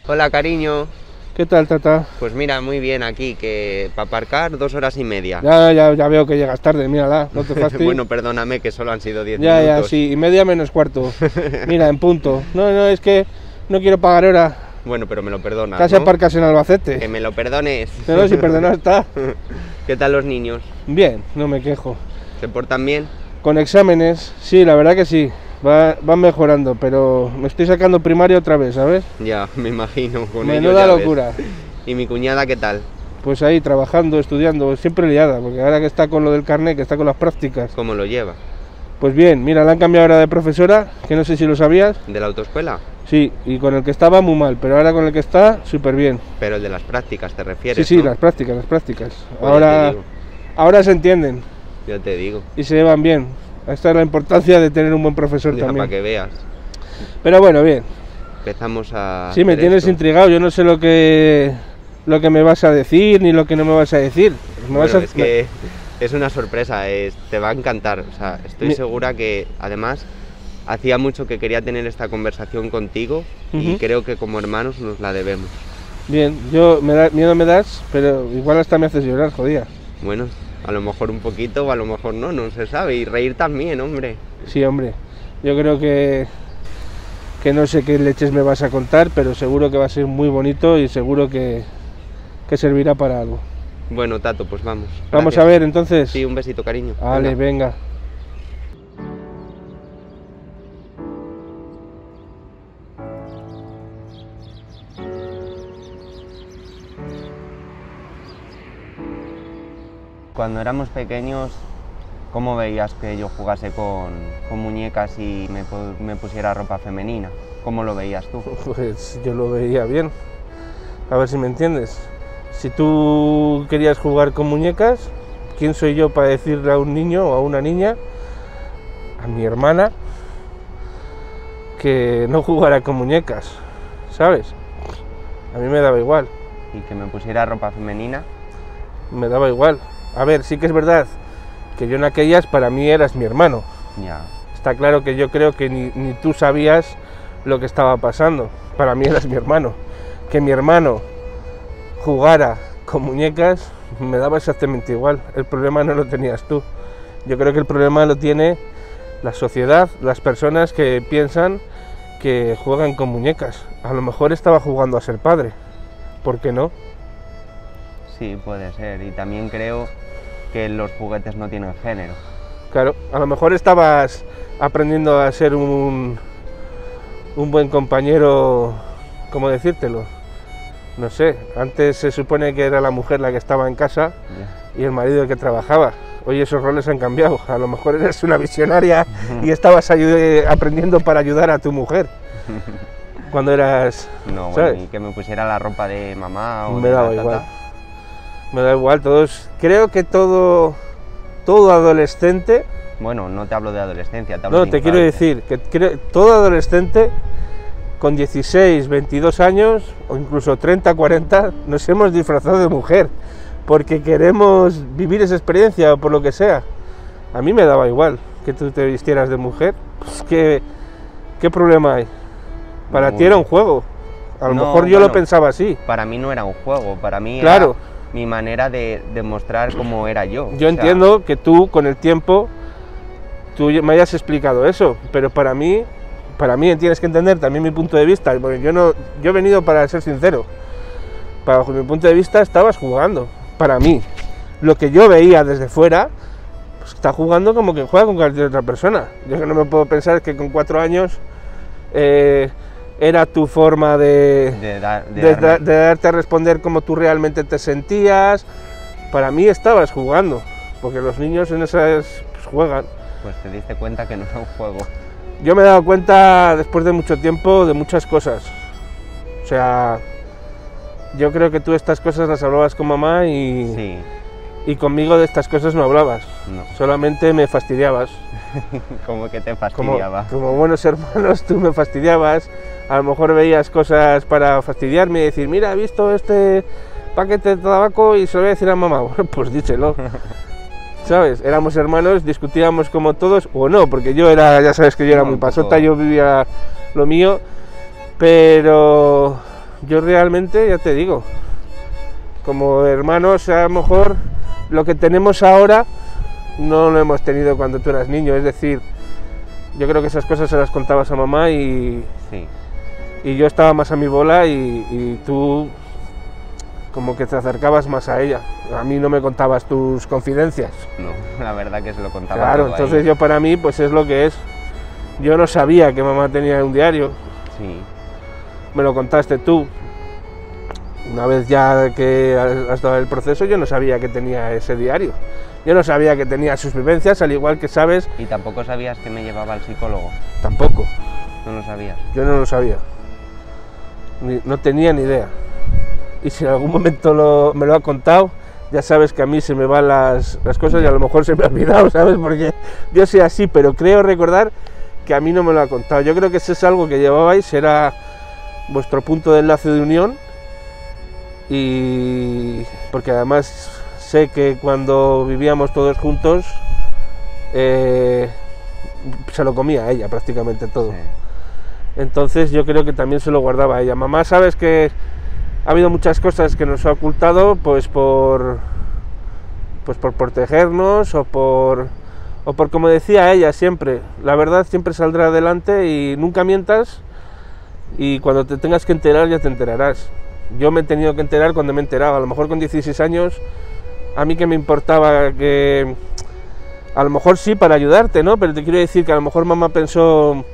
Hola, cariño. ¿Qué tal, tata? Pues mira, muy bien aquí, que para aparcar 2 horas y media. Ya veo que llegas tarde, mírala, no te fastidies. Bueno, perdóname que solo han sido 10 Ya, minutos. sí, y media menos cuarto. Mira, en punto. No, es que no quiero pagar hora. Bueno, pero me lo perdonas, Casi ¿no? aparcas en Albacete. Que me lo perdones. No, si perdonado está. ¿Qué tal los niños? Bien, no me quejo. ¿Se portan bien? Con exámenes, sí, la verdad que sí. Van mejorando, pero me estoy sacando primaria otra vez, ¿sabes? Ya, me imagino. Con ellos Menuda ya ves. locura. ¿Y mi cuñada qué tal? Pues ahí, trabajando, estudiando, siempre liada, porque ahora que está con lo del carnet, que está con las prácticas. ¿Cómo lo lleva? Pues bien, mira, la han cambiado ahora de profesora, que no sé si lo sabías. ¿De la autoescuela? Sí, y con el que estaba muy mal, pero ahora con el que está, súper bien. Pero el de las prácticas, ¿te refieres? Sí, ¿no? las prácticas. Pues Ahora se entienden ya te digo. y se llevan bien. Esta es la importancia de tener un buen profesor Ya, también. para que veas. Pero bueno, bien. Empezamos a... Sí, me hacer tienes esto. intrigado, yo no sé lo que me vas a decir ni lo que no me vas a decir. Bueno, es que es una sorpresa, te va a encantar. O sea, estoy segura que además hacía mucho que quería tener esta conversación contigo y creo que como hermanos nos la debemos. Bien, miedo me das, pero igual hasta me haces llorar, jodía. Bueno, a lo mejor un poquito o a lo mejor no se sabe. Y reír también, hombre. Sí, hombre. Yo creo que no sé qué leches me vas a contar, pero seguro que va a ser muy bonito y seguro que servirá para algo. Bueno, Tato, pues vamos. Vamos Gracias. a ver, entonces. Sí, un besito, cariño. Vale, venga. Cuando éramos pequeños, ¿cómo veías que yo jugase con muñecas y me pusiera ropa femenina? ¿Cómo lo veías tú? Pues yo lo veía bien. A ver si me entiendes. Si tú querías jugar con muñecas, ¿quién soy yo para decirle a un niño o a una niña, a mi hermana, que no jugara con muñecas? ¿Sabes? A mí me daba igual. ¿Y que me pusiera ropa femenina? Me daba igual. A ver, sí que es verdad que yo en aquellas para mí eras mi hermano. Ya. Está claro que yo creo que ni tú sabías lo que estaba pasando. Para mí eras mi hermano. Que mi hermano jugara con muñecas me daba exactamente igual. El problema no lo tenías tú. Yo creo que el problema lo tiene la sociedad, las personas que piensan que juegan con muñecas. A lo mejor estaba jugando a ser padre. ¿Por qué no? Sí, puede ser. Y también creo que los juguetes no tienen género. Claro, a lo mejor estabas aprendiendo a ser un buen compañero, ¿cómo decírtelo? No sé, antes se supone que era la mujer la que estaba en casa y el marido el que trabajaba. Hoy esos roles han cambiado. A lo mejor eres una visionaria y estabas aprendiendo para ayudar a tu mujer cuando eras... No, ¿sabes? bueno, y que me pusiera la ropa de mamá o Me de daba la igual. tata. Me da igual, creo que todo adolescente... Bueno, no te hablo de adolescencia, te hablo No, de te quiero infancia. decir que todo adolescente con 16, 22 años o incluso 30, 40 nos hemos disfrazado de mujer porque queremos vivir esa experiencia o por lo que sea. A mí me daba igual que tú te vistieras de mujer. Pues, ¿qué problema hay? Para ti era un juego. A lo mejor yo lo pensaba así. Para mí no era un juego, para mí Claro. era mi manera de demostrar cómo era yo. Yo entiendo que tú con el tiempo tú me hayas explicado eso, pero para mí tienes que entender también mi punto de vista, porque yo he venido para ser sincero. Bajo mi punto de vista estabas jugando. Para mí, lo que yo veía desde fuera, pues está jugando como que juega con cualquier otra persona. Yo que no me puedo pensar que con 4 años era tu forma de darte a responder cómo tú realmente te sentías. Para mí estabas jugando, porque los niños en esas pues, juegan. Pues te diste cuenta que no era un juego. Yo me he dado cuenta después de mucho tiempo de muchas cosas. O sea, yo creo que tú estas cosas las hablabas con mamá y conmigo de estas cosas no hablabas. No. Solamente me fastidiabas. Como que te fastidiaba. Como buenos hermanos tú me fastidiabas. A lo mejor veías cosas para fastidiarme y decir, mira, he visto este paquete de tabaco y se lo voy a decir a mamá. Bueno, pues díselo. ¿Sabes? Éramos hermanos, discutíamos como todos, o no, porque ya sabes que yo era muy pasota, yo vivía lo mío, pero yo realmente, ya te digo, como hermanos, a lo mejor lo que tenemos ahora no lo hemos tenido cuando tú eras niño, es decir, yo creo que esas cosas se las contabas a mamá y yo estaba más a mi bola y tú como que te acercabas más a ella. A mí no me contabas tus confidencias. No, la verdad que se lo contaba. Claro, entonces yo para mí pues es lo que es. Yo no sabía que mamá tenía un diario. Sí. Me lo contaste tú. Una vez ya que has dado el proceso, yo no sabía que tenía ese diario. Yo no sabía que tenía sus vivencias, al igual que sabes... ¿Y tampoco sabías que me llevaba al psicólogo? Tampoco. ¿No lo sabías? Yo no lo sabía. No tenía ni idea. Y si en algún momento me lo ha contado, ya sabes que a mí se me van las cosas y a lo mejor se me ha olvidado, ¿sabes? Porque yo soy así, pero creo recordar que a mí no me lo ha contado. Yo creo que eso es algo que llevabais, era vuestro punto de enlace de unión, y porque además sé que cuando vivíamos todos juntos se lo comía a ella prácticamente todo. Sí. Entonces yo creo que también se lo guardaba a ella. Mamá, sabes que ha habido muchas cosas que nos ha ocultado, pues por protegernos o por como decía ella siempre, la verdad siempre saldrá adelante y nunca mientas, y cuando te tengas que enterar ya te enterarás. Yo me he tenido que enterar cuando me he enterado, a lo mejor con 16 años, a mí que me importaba que... A lo mejor sí para ayudarte, ¿no? Pero te quiero decir que a lo mejor mamá pensó,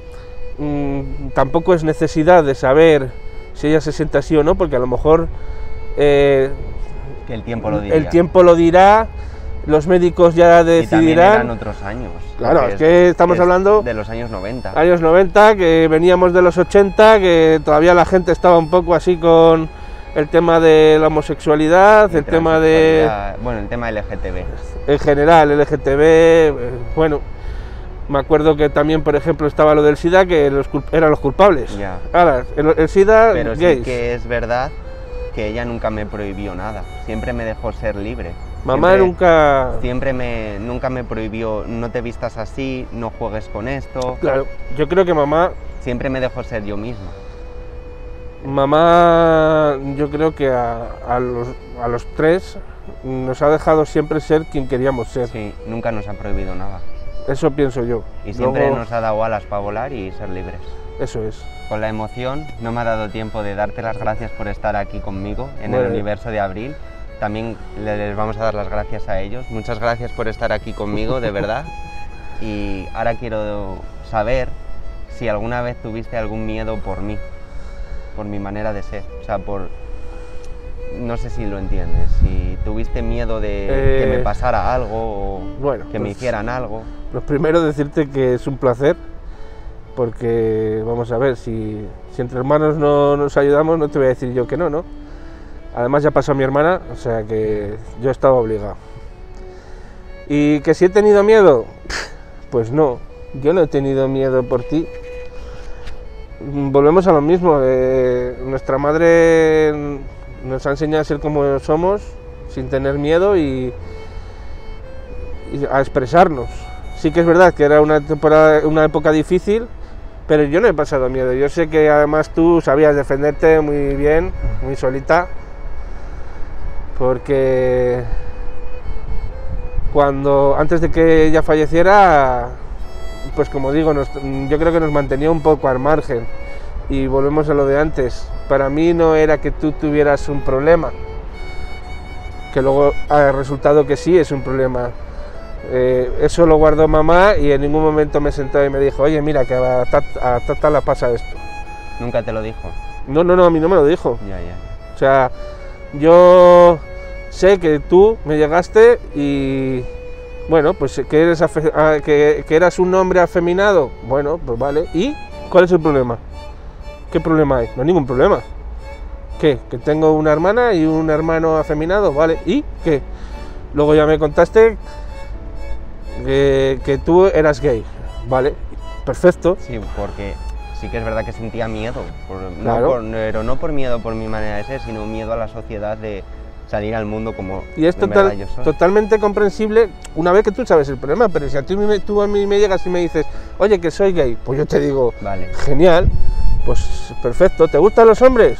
tampoco es necesidad de saber si ella se siente así o no, porque a lo mejor... que el tiempo lo dirá. El tiempo lo dirá, los médicos ya decidirán. Y también eran otros años. Claro, es que estamos hablando... De los años 90. Años 90, que veníamos de los 80, que todavía la gente estaba un poco así con el tema de la homosexualidad, el tema de... Bueno, el tema LGTB. En general, LGTB, bueno... Me acuerdo que también, por ejemplo, estaba lo del SIDA, que eran los culpables. Ya. Ahora, el SIDA, pero gays. Sí que es verdad que ella nunca me prohibió nada. Siempre me dejó ser libre. Mamá nunca me prohibió, no te vistas así, no juegues con esto. Claro, yo creo que mamá... Siempre me dejó ser yo misma. Mamá, yo creo que a los tres nos ha dejado siempre ser quien queríamos ser. Sí, nunca nos ha prohibido nada. Eso pienso yo. Y siempre Luego, nos ha dado alas para volar y ser libres. Eso es. Con la emoción, no me ha dado tiempo de darte las gracias por estar aquí conmigo en el universo de Abril. También les vamos a dar las gracias a ellos. Muchas gracias por estar aquí conmigo, de verdad. Y ahora quiero saber si alguna vez tuviste algún miedo por mí, por mi manera de ser. O sea, no sé si lo entiendes, si tuviste miedo de que me pasara algo o bueno, que me hicieran algo. Lo primero decirte que es un placer, porque vamos a ver, si entre hermanos no nos ayudamos, no te voy a decir yo que no, ¿no? Además ya pasó a mi hermana, o sea que yo estaba obligado. ¿Y que si he tenido miedo? Pues no, yo no he tenido miedo por ti. Volvemos a lo mismo, nuestra madre nos ha enseñado a ser como somos, sin tener miedo y a expresarnos. Sí que es verdad que era una época difícil, pero yo no he pasado miedo. Yo sé que además tú sabías defenderte muy bien, muy solita, porque antes de que ella falleciera, pues como digo, yo creo que nos mantenía un poco al margen. Y volvemos a lo de antes, para mí no era que tú tuvieras un problema, que luego ha resultado que sí es un problema. Eso lo guardó mamá y en ningún momento me sentó y me dijo, oye, mira, que a Tata le pasa esto. ¿Nunca te lo dijo? No, a mí no me lo dijo. Ya. O sea, yo sé que tú me llegaste y, bueno, pues que eras un hombre afeminado, bueno, pues vale. ¿Y cuál es el problema? ¿Qué problema hay? No hay ningún problema. ¿Qué? ¿Que tengo una hermana y un hermano afeminado? ¿Vale? ¿Y qué? Luego ya me contaste que tú eras gay. ¿Vale? Perfecto. Sí, porque sí que es verdad que sentía miedo. Claro. Pero no por miedo por mi manera de ser, sino miedo a la sociedad de salir al mundo como y es totalmente comprensible una vez que tú sabes el problema, pero si tú a mí me llegas y me dices, oye, que soy gay, pues yo te digo, vale, genial. Pues perfecto, ¿te gustan los hombres?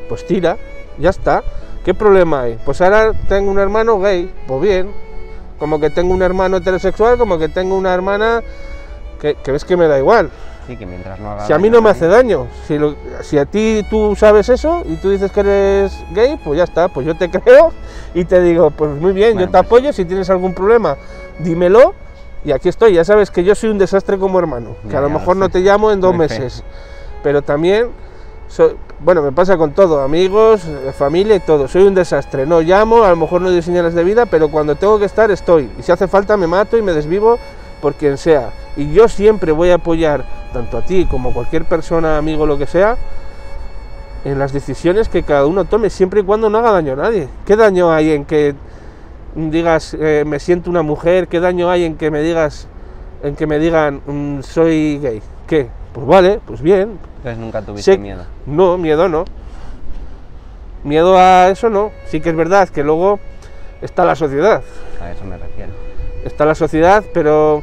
pues tira, ya está. ¿Qué problema hay? Pues ahora tengo un hermano gay, pues bien. Como que tengo un hermano heterosexual, como que tengo una hermana que ves que me da igual. Sí, que mientras no haga Si a mí no me hace daño, si a ti tú sabes eso y tú dices que eres gay, pues ya está, pues yo te creo y te digo, pues muy bien, bueno, yo te apoyo, si tienes algún problema, dímelo y aquí estoy. Ya sabes que yo soy un desastre como hermano, que a lo mejor no te llamo en 2 meses, pero también, bueno, me pasa con todo, amigos, familia y todo, soy un desastre, no llamo, a lo mejor no doy señales de vida, pero cuando tengo que estar estoy, y si hace falta me mato y me desvivo por quien sea, y yo siempre voy a apoyar tanto a ti como a cualquier persona, amigo, lo que sea, en las decisiones que cada uno tome, siempre y cuando no haga daño a nadie. ¿Qué daño hay en que digas me siento una mujer? ¿Qué daño hay en que me digan soy gay? ¿Qué? Pues vale, pues bien. Entonces nunca tuviste miedo. No, miedo no. Miedo a eso no. Sí que es verdad que luego está la sociedad. A eso me refiero. Está la sociedad, pero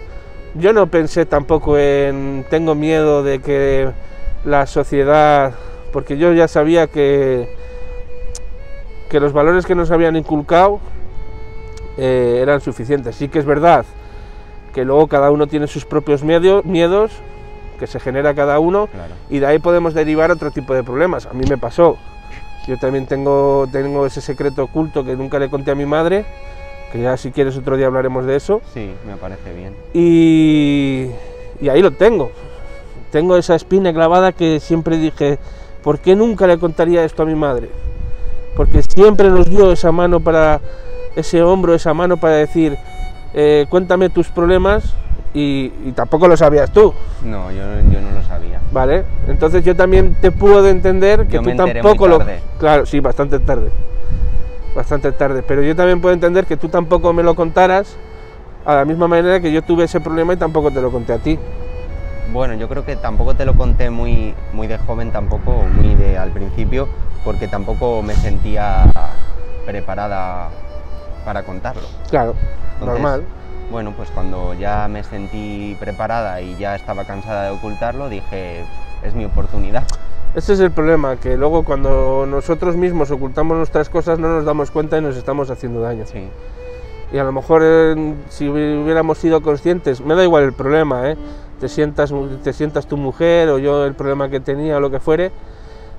yo no pensé tampoco en tengo miedo de que la sociedad, porque yo ya sabía que los valores que nos habían inculcado eran suficientes. Sí que es verdad que luego cada uno tiene sus propios miedos que se genera cada uno, claro. Y de ahí podemos derivar otro tipo de problemas. A mí me pasó. Yo también tengo ese secreto oculto que nunca le conté a mi madre, que ya si quieres otro día hablaremos de eso. Sí, me parece bien. Y ahí lo tengo. Tengo esa espina clavada que siempre dije, ¿por qué nunca le contaría esto a mi madre? Porque siempre nos dio esa mano ese hombro, esa mano para decir, cuéntame tus problemas, y tampoco lo sabías tú. No, yo no lo sabía. Vale, entonces yo también te puedo entender que yo tú me enteré tampoco muy tarde. Claro, sí, bastante tarde, pero yo también puedo entender que tú tampoco me lo contaras a la misma manera que yo tuve ese problema y tampoco te lo conté a ti. Bueno, yo creo que tampoco te lo conté muy de joven, tampoco muy al principio, porque tampoco me sentía preparada para contarlo. Claro, entonces, normal. Bueno, pues cuando ya me sentí preparada y ya estaba cansada de ocultarlo, dije, es mi oportunidad. Ese es el problema, que luego cuando nosotros mismos ocultamos nuestras cosas no nos damos cuenta y nos estamos haciendo daño. Sí. Y a lo mejor si hubiéramos sido conscientes, me da igual el problema, te sientas tu mujer o yo el problema que tenía o lo que fuere,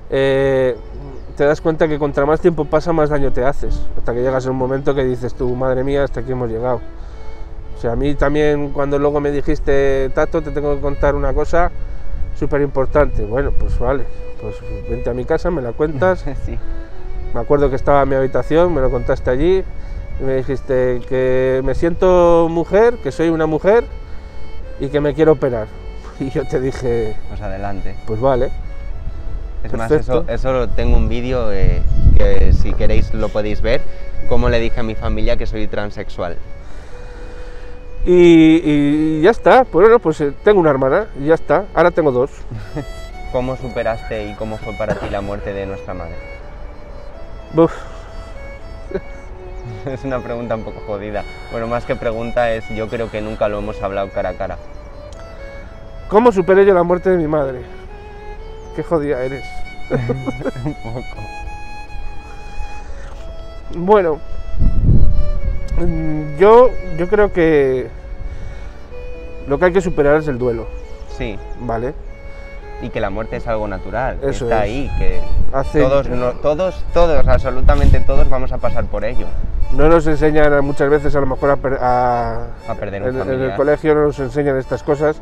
te das cuenta que contra más tiempo pasa, más daño te haces, hasta que llegas a un momento que dices tú, madre mía, hasta aquí hemos llegado. O sea, a mí también cuando luego me dijiste, Tato, te tengo que contar una cosa súper importante. Bueno, pues vale, pues vente a mi casa, me la cuentas. Sí. Me acuerdo que estaba en mi habitación, me lo contaste allí, y me dijiste que me siento mujer, que soy una mujer y que me quiero operar. Y yo te dije... Pues adelante. Pues vale. Es perfecto. Más, eso tengo un vídeo que si queréis lo podéis ver, cómo le dije a mi familia que soy transexual. Y ya está, pues bueno, pues tengo una hermana y ya está, ahora tengo 2. ¿Cómo superaste y cómo fue para ti la muerte de nuestra madre? Uf. Es una pregunta un poco jodida. Bueno, más que pregunta es, yo creo que nunca lo hemos hablado cara a cara. ¿Cómo superé yo la muerte de mi madre? Qué jodida eres. Un poco. Bueno, yo creo que lo que hay que superar es el duelo. Sí. Vale. Y que la muerte es algo natural, eso está es. ahí, que todos, absolutamente todos vamos a pasar por ello. No nos enseñan muchas veces, a lo mejor, a perder un familiar. En el colegio no nos enseñan estas cosas.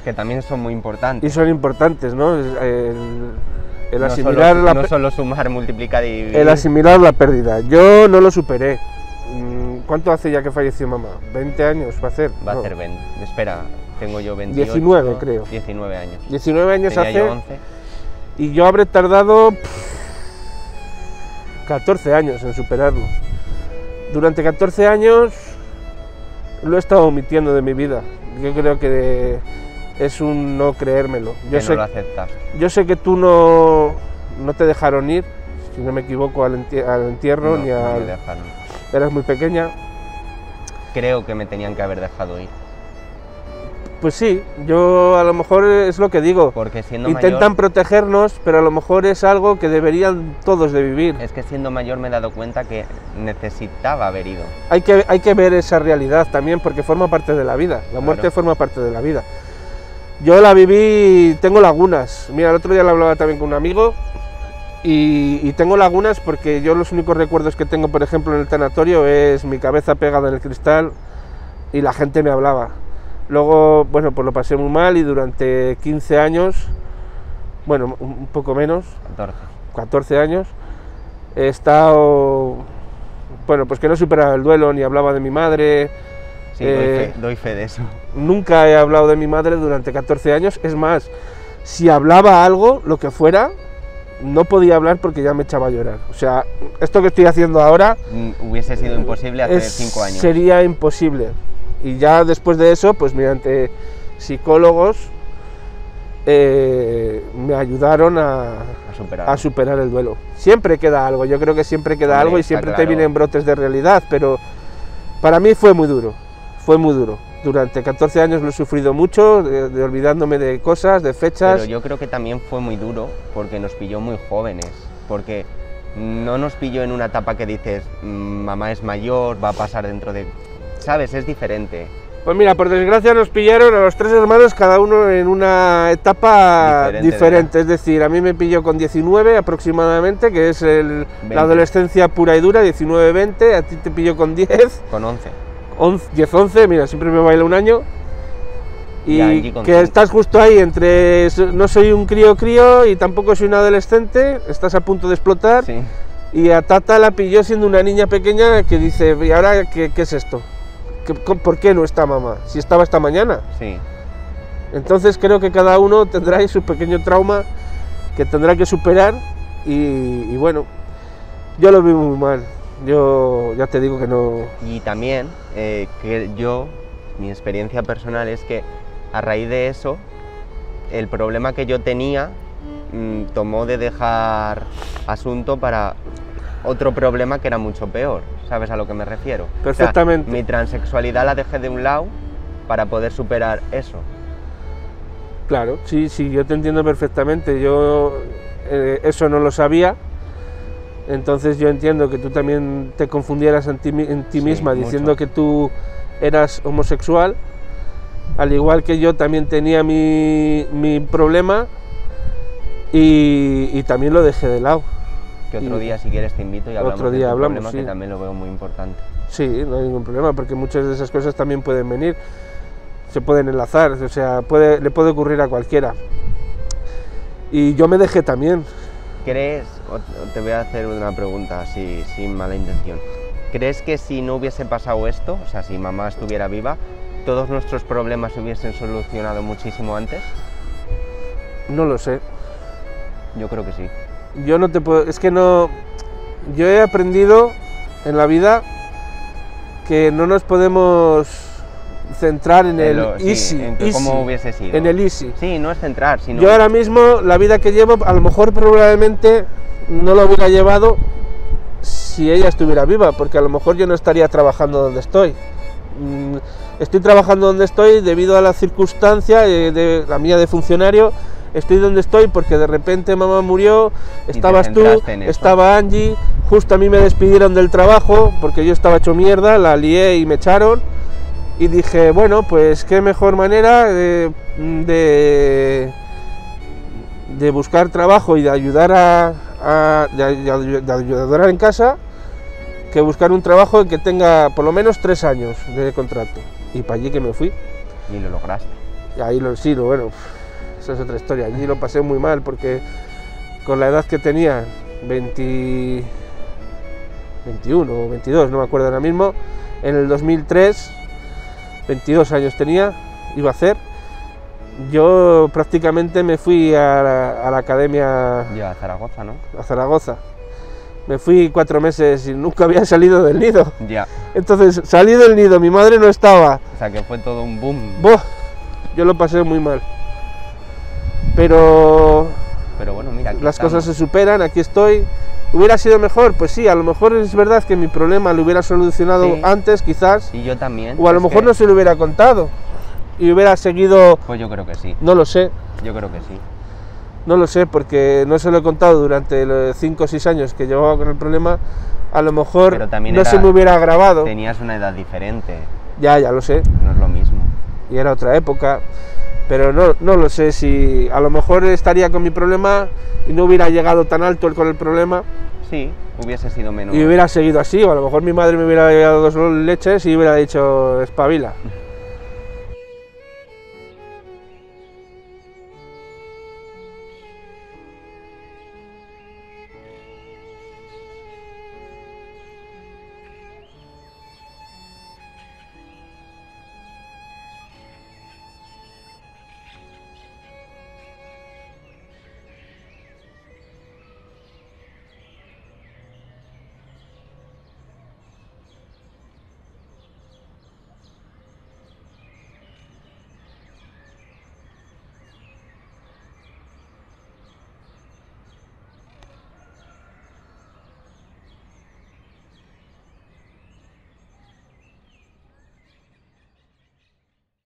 Que también son muy importantes. Y son importantes, ¿no? El asimilar no solo sumar, multiplicar y dividir. El asimilar la pérdida. Yo no lo superé. ¿Cuánto hace ya que falleció mamá? ¿20 años va a hacer? Va a hacer 20. Espera, tengo yo 28. 19, creo. 19 años. 19 años tenía hace. Yo 11. Y yo habré tardado 14 años en superarlo. Durante 14 años lo he estado omitiendo de mi vida. Yo creo que es un no creérmelo. No lo aceptas. Yo sé que tú no te dejaron ir, si no me equivoco, al entierro, no, ni al... No me dejaron. Eras muy pequeña. Creo que me tenían que haber dejado ir. Pues sí, yo a lo mejor es lo que digo. Porque siendo Intentan mayor, protegernos, pero a lo mejor es algo que deberían todos de vivir. es que siendo mayor me he dado cuenta que necesitaba haber ido. Hay que ver esa realidad también, porque forma parte de la vida. La muerte Claro. forma parte de la vida. Yo la viví, tengo lagunas. Mira, el otro día lo hablaba también con un amigo y tengo lagunas porque yo los únicos recuerdos que tengo, por ejemplo, en el tanatorio es mi cabeza pegada en el cristal y la gente me hablaba. Luego, bueno, pues lo pasé muy mal y durante 15 años, bueno, un poco menos, 14 años, he estado, bueno, pues que no superaba el duelo, ni hablaba de mi madre. Sí, doy fe de eso. Nunca he hablado de mi madre durante 14 años, es más, si hablaba algo, lo que fuera, no podía hablar porque ya me echaba a llorar. O sea, esto que estoy haciendo ahora Hubiese sido imposible hace 5 años. sería imposible. Y ya después de eso, pues mediante psicólogos, me ayudaron a superar el duelo. Siempre queda algo, yo creo que siempre queda Hombre, algo y está siempre te claro. vienen brotes de realidad, pero para mí fue muy duro, fue muy duro. Durante 14 años lo he sufrido mucho, de olvidándome de cosas, de fechas. Pero yo creo que también fue muy duro porque nos pilló muy jóvenes, porque no nos pilló en una etapa que dices, mamá es mayor, va a pasar dentro de... ¿Sabes? Es diferente. Pues mira, por desgracia nos pillaron a los 3 hermanos, cada uno en una etapa diferente. Es decir, a mí me pilló con 19 aproximadamente, que es la adolescencia pura y dura, 19-20, a ti te pilló con 10. Con 11. 10-11, mira, siempre me baila un año. Y con que 5. estás justo ahí entre, no soy un crío y tampoco soy un adolescente, estás a punto de explotar. Sí. Y a Tata la pilló siendo una niña pequeña que dice, ¿y ahora qué es esto? ¿Por qué no está mamá? Si estaba esta mañana. Sí. Entonces creo que cada uno tendrá ahí su pequeño trauma que tendrá que superar y bueno, yo lo vi muy mal. Yo ya te digo que no... Y también que mi experiencia personal es que a raíz de eso, el problema que yo tenía tomó de dejar asunto para otro problema que era mucho peor, ¿sabes a lo que me refiero? Perfectamente. O sea, mi transexualidad la dejé de un lado para poder superar eso. Claro, sí, yo te entiendo perfectamente. Yo eso no lo sabía, entonces yo entiendo que tú también te confundieras en ti misma diciendo que tú eras homosexual, al igual que yo también tenía mi problema y también lo dejé de lado. Que otro día, si quieres, te invito y hablamos otro día de tu hablamos, problema, sí. que también lo veo muy importante. Sí, no hay ningún problema, porque muchas de esas cosas también pueden venir, se pueden enlazar, o sea, le puede ocurrir a cualquiera. Y yo me dejé también. ¿Crees, o te voy a hacer una pregunta así, sin mala intención, ¿crees que si no hubiese pasado esto, o sea, si mamá estuviera viva, todos nuestros problemas se hubiesen solucionado muchísimo antes? No lo sé. Yo creo que sí. Yo no te puedo, es que no, yo he aprendido en la vida que no nos podemos centrar en el easy, ¿cómo hubiese sido? en el easy. Sí, no es centrar, sino... Yo ahora mismo, la vida que llevo, a lo mejor probablemente no lo hubiera llevado si ella estuviera viva, porque a lo mejor yo no estaría trabajando donde estoy. Estoy trabajando donde estoy debido a la circunstancia de la mía de funcionario. Estoy donde estoy porque de repente mamá murió, estabas tú, estaba Angie, justo a mí me despidieron del trabajo porque yo estaba hecho mierda, la lié y me echaron y dije, bueno, pues qué mejor manera de buscar trabajo y de ayudar de ayudar en casa que buscar un trabajo que tenga por lo menos 3 años de contrato. Y para allí que me fui. Y lo lograste. Y ahí bueno... Esa es otra historia. Allí lo pasé muy mal porque con la edad que tenía, 21 o 22, no me acuerdo ahora mismo, en el 2003, 22 años tenía, iba a hacer, yo prácticamente me fui a la academia... Ya, a Zaragoza, ¿no? A Zaragoza. Me fui 4 meses y nunca había salido del nido. Ya. Entonces salí del nido, mi madre no estaba. O sea que fue todo un boom. Yo lo pasé muy mal. Pero bueno, mira, las cosas se superan, aquí estoy. ¿Hubiera sido mejor? Pues sí, a lo mejor es verdad que mi problema lo hubiera solucionado antes, quizás. Y yo también. O a lo mejor no se lo hubiera contado. y hubiera seguido... Pues yo creo que sí. No lo sé. Yo creo que sí. No lo sé, porque no se lo he contado durante los 5 o 6 años que llevaba con el problema. A lo mejor no se me hubiera agravado. Tenías una edad diferente. Ya lo sé. No es lo mismo. Y era otra época. Pero no lo sé, si a lo mejor estaría con mi problema y no hubiera llegado tan alto con el problema. Sí, hubiese sido menos. Y hubiera seguido así, o a lo mejor mi madre me hubiera dado 2 leches y hubiera dicho espabila.